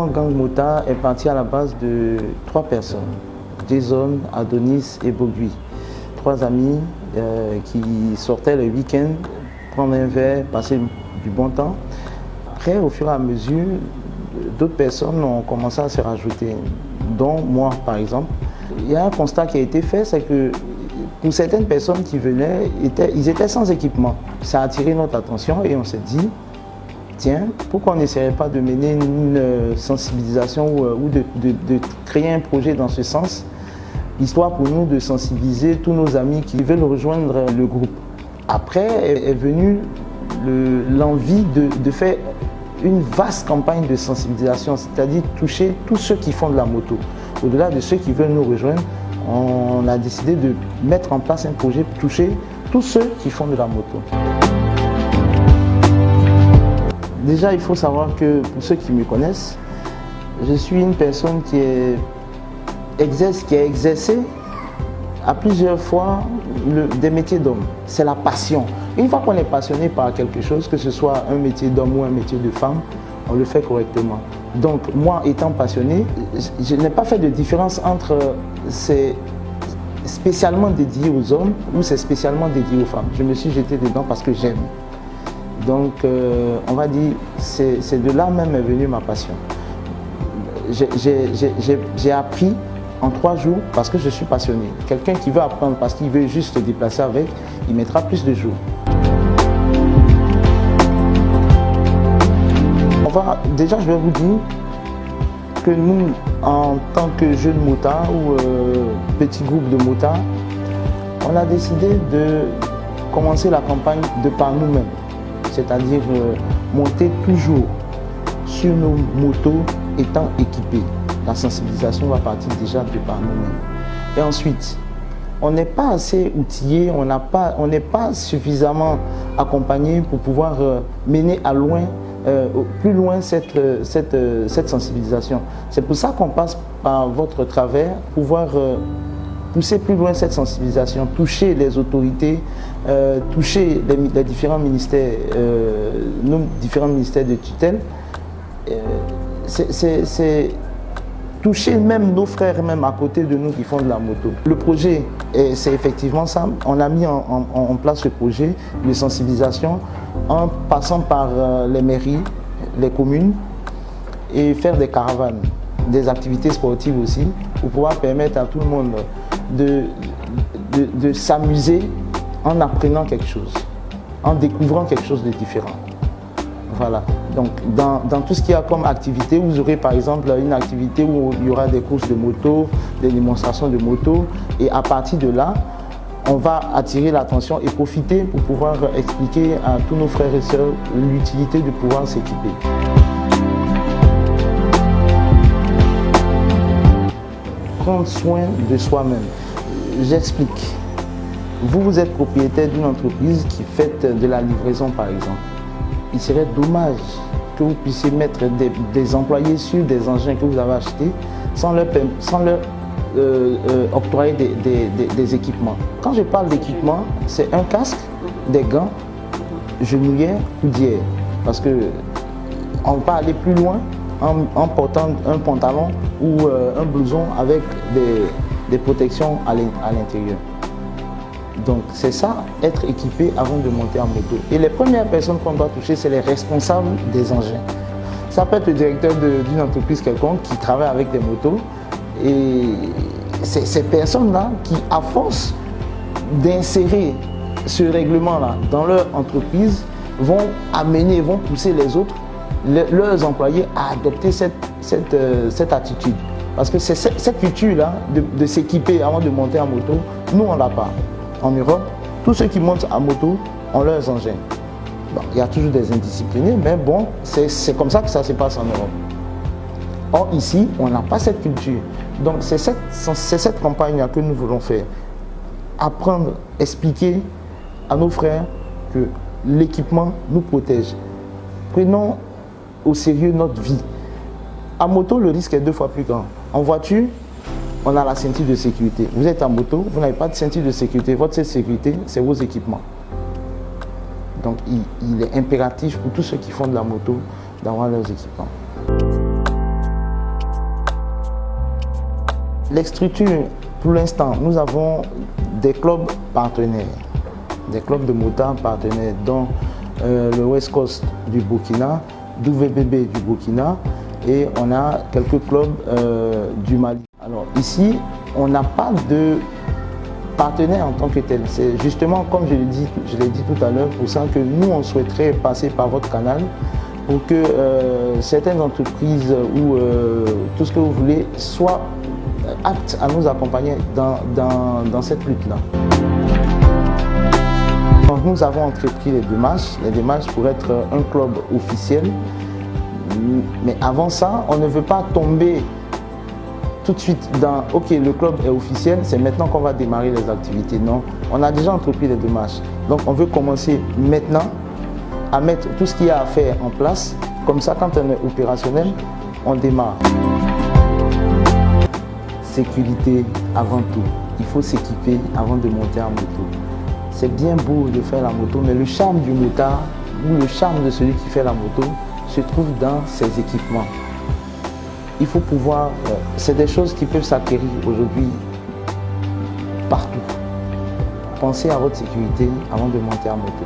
mouvement Gang Motard est parti à la base de 3 personnes, Jason, Adonis et Bogui. 3 amis qui sortaient le week-end, prendre un verre, passer du bon temps. Après, au fur et à mesure, d'autres personnes ont commencé à se rajouter, dont moi par exemple. Il y a un constat qui a été fait, c'est que pour certaines personnes qui venaient, ils étaient sans équipement. Ça a attiré notre attention et on s'est dit, tiens, pourquoi on n'essaierait pas de mener une sensibilisation ou de créer un projet dans ce sens, histoire pour nous de sensibiliser tous nos amis qui veulent rejoindre le groupe. Après est venue l'envie de faire une vaste campagne de sensibilisation, c'est-à-dire toucher tous ceux qui font de la moto. Au-delà de ceux qui veulent nous rejoindre, on a décidé de mettre en place un projet pour toucher tous ceux qui font de la moto. Déjà, il faut savoir que pour ceux qui me connaissent, je suis une personne qui a exercé à plusieurs fois des métiers d'homme. C'est la passion. Une fois qu'on est passionné par quelque chose, que ce soit un métier d'homme ou un métier de femme, on le fait correctement. Donc moi, étant passionné, je n'ai pas fait de différence entre c'est spécialement dédié aux hommes ou c'est spécialement dédié aux femmes. Je me suis jeté dedans parce que j'aime. Donc on va dire, c'est de là même est venue ma passion. J'ai appris en 3 jours parce que je suis passionné. Quelqu'un qui veut apprendre parce qu'il veut juste se déplacer avec, il mettra plus de jours. Déjà, je vais vous dire que nous, en tant que jeunes motards ou petit groupe de motards, on a décidé de commencer la campagne de par nous-mêmes. C'est-à-dire monter toujours sur nos motos étant équipés. La sensibilisation va partir déjà de par nous-mêmes. Et ensuite, on n'est pas assez outillé, on n'est pas suffisamment accompagné pour pouvoir mener à loin, plus loin cette sensibilisation. C'est pour ça qu'on passe par votre travers, pouvoir pousser plus loin cette sensibilisation, toucher les autorités, toucher les différents ministères, nos différents ministères de tutelle. C'est toucher même nos frères même à côté de nous qui font de la moto. Le projet, c'est effectivement ça. On a mis en place ce projet de sensibilisation en passant par les mairies, les communes et faire des caravanes, des activités sportives aussi pour pouvoir permettre à tout le monde de s'amuser en apprenant quelque chose, en découvrant quelque chose de différent. Voilà. Donc, dans tout ce qu'il y a comme activité, vous aurez par exemple une activité où il y aura des courses de moto, des démonstrations de moto, et à partir de là, on va attirer l'attention et profiter pour pouvoir expliquer à tous nos frères et sœurs l'utilité de pouvoir s'équiper. Prendre soin de soi-même. J'explique. Vous êtes propriétaire d'une entreprise qui fait de la livraison par exemple. Il serait dommage que vous puissiez mettre des employés sur des engins que vous avez achetés sans leur octroyer des équipements. Quand je parle d'équipement, c'est un casque, des gants, genouillères, coudières. Parce qu'on va aller plus loin en portant un pantalon ou un blouson avec des protections à l'intérieur. Donc c'est ça, être équipé avant de monter en moto. Et les premières personnes qu'on doit toucher, c'est les responsables des engins. Ça peut être le directeur d'une entreprise quelconque qui travaille avec des motos. Et c'est ces personnes-là qui, à force d'insérer ce règlement-là dans leur entreprise, vont pousser les autres, leurs employés à adopter cette attitude. Parce que c'est cette culture-là de s'équiper avant de monter en moto, nous on l'a pas. En Europe, tous ceux qui montent en moto ont leurs engins. Bon, il y a toujours des indisciplinés, mais bon, c'est comme ça que ça se passe en Europe. Or ici, on n'a pas cette culture. Donc c'est cette campagne que nous voulons faire. Apprendre, expliquer à nos frères que l'équipement nous protège. Prenons au sérieux notre vie. En moto, le risque est 2 fois plus grand. En voiture, on a la ceinture de sécurité. Vous êtes en moto, vous n'avez pas de ceinture de sécurité. Votre sécurité, c'est vos équipements. Donc il est impératif pour tous ceux qui font de la moto d'avoir leurs équipements. Les structures, pour l'instant, nous avons des clubs partenaires, des clubs de motards partenaires, dont le West Coast du Burkina, WBB du Burkina, et on a quelques clubs du Mali. Alors ici, on n'a pas de partenaire en tant que tel. C'est justement, comme je l'ai dit tout à l'heure, pour ça que nous, on souhaiterait passer par votre canal pour que certaines entreprises ou tout ce que vous voulez soient aptes à nous accompagner dans cette lutte-là. Nous avons entrepris les démarches pour être un club officiel. Mais avant ça, on ne veut pas tomber tout de suite dans « ok, le club est officiel, c'est maintenant qu'on va démarrer les activités ». Non, on a déjà entrepris les démarches. Donc on veut commencer maintenant à mettre tout ce qu'il y a à faire en place. Comme ça, quand on est opérationnel, on démarre. Sécurité avant tout. Il faut s'équiper avant de monter en moto. C'est bien beau de faire la moto, mais le charme du motard ou le charme de celui qui fait la moto se trouve dans ses équipements. Il faut pouvoir, c'est des choses qui peuvent s'acquérir aujourd'hui partout. Pensez à votre sécurité avant de monter en moto.